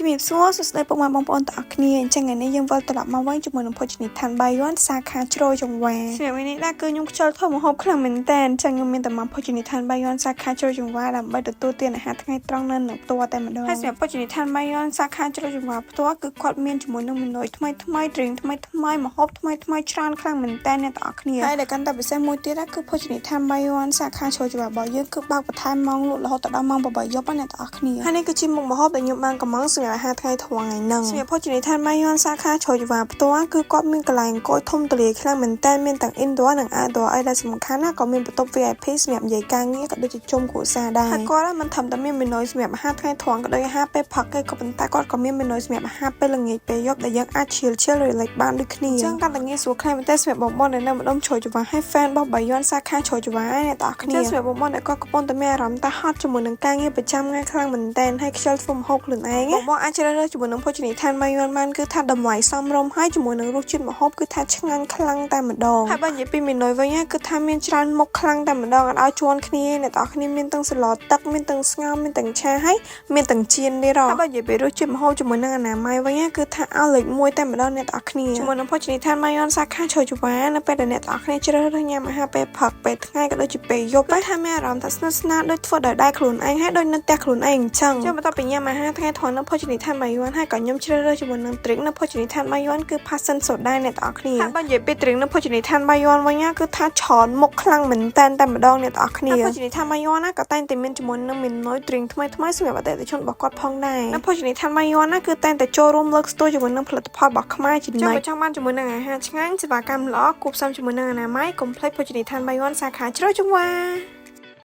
ជំរាបសួរសួស្តីពុកម៉ែបងប្អូនទាំងអស់គ្នាអញ្ចឹងថ្ងៃនេះយើងវិលត្រឡប់មកវិញជាមួយនឹងភោជនីយដ្ឋានបាយ័នសាខាជ្រោយចង្វាសម្រាប់នេះដែរគឺខ្ញុំខ្ជិលធ្វើម្ហូបខ្លាំងមែនតើអញ្ចឹងខ្ញុំមានតែមកភោជនីយដ្ឋានបាយ័នសាខាជ្រោយចង្វាដើម្បីទទួលទានអាហារថ្ងៃត្រង់នៅផ្ទាល់តែម្ដងហើយសម្រាប់ភោជនីយដ្ឋានបាយ័នសាខាជ្រោយចង្វាផ្ទាល់គឺគាត់មានជាមួយនឹងមេនុយថ្មីថ្មី drink ថ្មីថ្មីម្ហូបថ្មីថ្មីច្រើនខ្លាំងមែនតើអ្នកទាំងអស់គ្នាហើយដែលកាន់តែពិសេសមួយទៀតគឺភោជនីយដ្ឋានបាយ័នសាខាជ្រោយចង្វារបស់យើងគឺបើកបន្ថែមម៉ោងលក់រហូតដល់ម៉ោង8យប់អ្នកទាំងអស់គ្នាហើយនេះគឺជាមុខម្ហូបដែលខ្ញុំបានកំងសម្រាប់អាហារថ្ងៃធំថ្ងៃហ្នឹងសម្រាប់ភោជនីយដ្ឋានបាយ័នសាខាជ្រោយចង្វាផ្ទាល់គឺគាត់មានកន្លែងអង្គុយធំទូលាយខ្លាំងមែនតើមានទាំង indoor និង outdoor អីដែលសំខាន់ណាក៏មានបន្ទប់ VIP សម្រាប់និយាយការងារក៏ដូចជាជុំគ្រួសារដែរហើយគាត់មិនធំតែមានមេនុយសម្រាប់អាហារថ្ងៃត្រង់ក៏ដូចអាហារពេលផឹកគេក៏ប៉ុន្តែគាត់ក៏មានមេនុយសម្រាប់អាហារពេលល្ងាចពេលយប់ដែលយើងអាច chill relax បានដូចគ្នាអញ្ចឹងកាន់តែងាយស្រួលខ្លាំងមែនតើសម្រាប់បងប្អូនដែលនៅម្ដុំជ្រោយចង្វាហើយ fan របស់បាយ័នសាខាជ្រោយចង្វាអ្នកទាំងអស់គ្នាសម្រាប់បងប្អូនដែលគាត់កំពុងតែមានអារម្មណ៍ថាហត់ជាមួយនឹងការងារប្រចាំថ្ងៃខ្លាំងមែនតើហើយខ្ជិលធ្វើម្ហូបខ្លួនឯងបងអាចជ្រើសរើសជាមួយនឹងភោជនីយដ្ឋានបាយ័នបានគឺថាតម្លៃសមរម្យហើយជាមួយនឹងរសជាតិម្ហូបគឺថាឆ្ងាញ់ខ្លាំងតែម្ដងហើយបើនិយាយពីមេនុយវិញគឺថាមានច្រើនមុខខ្លាំងតែម្ដងអត់ឲ្យជន់គ្នាអ្នកទាំងអស់គ្នាមានទាំងសឡទឹកមានទាំងស្ងោរមានទាំងឆាហើយមានទាំងចៀននេះរហូតហើយបើនិយាយពីរសជាតិម្ហូបជាមួយនឹងអនាម័យវិញគឺថាឲ្យលេខ1តែម្ដងអ្នកទាំងអស់គ្នាជាមួយនឹងភោជនីយដ្ឋានបាយ័នសាខាជ្រោយចង្វានៅពេលដែលអ្នកទាំងអស់គ្នាជ្រើសរើសញ៉ាំអាហារពេលផឹកពេលថ្ងៃក៏ដូចជាពេលយប់ថាមានអារម្មណ៍ថាស្និទ្ធស្នាលដូចធ្វើដោយដៃខ្លួនឯងហើយដូចនៅផ្ទះខ្លួនឯងអញ្ចឹងចុះបន្ទាប់ពីញ៉ាំអាហារថ្ងៃធំនៅភោជនីយដ្ឋានបាយ័នហើយក៏ខ្ញុំជ្រើសរើសជាមួយនឹង drink នៅភោជនីយដ្ឋានបាយ័នគឺ passion soda អ្នកទាំងអស់គ្នាហើយបើនិយាយពី drink នៅភោជនីយដ្ឋានបាយ័នវិញគឺថាច្រើនមុខខ្លាំងមែនតើតែម្ដងអ្នកទាំងអស់គ្នាភោជនីយដ្ឋានបាយ័នក៏តែងតែមានជាមួយនឹងមេនុយ drink ថ្មីថ្មីសម្រាប់អតិថិជនរបស់គាត់ផងដែរនៅភោជនីយដ្ឋានបាយ័នគឺតែងតែចូលរួមលើកស្ទួយជាមួយនឹងផលិតផលរបស់ខ្មែរជានិច្ចចង់បានជាមួយនឹងអាហារឆ្ងាញ់សេវាកម្មល្អគួបផ្សំជាមួយនឹងអនាម័យកុំភ្លេចភោជនីយដ្ឋានបាយ័នសាខាជ្រោយចង្វា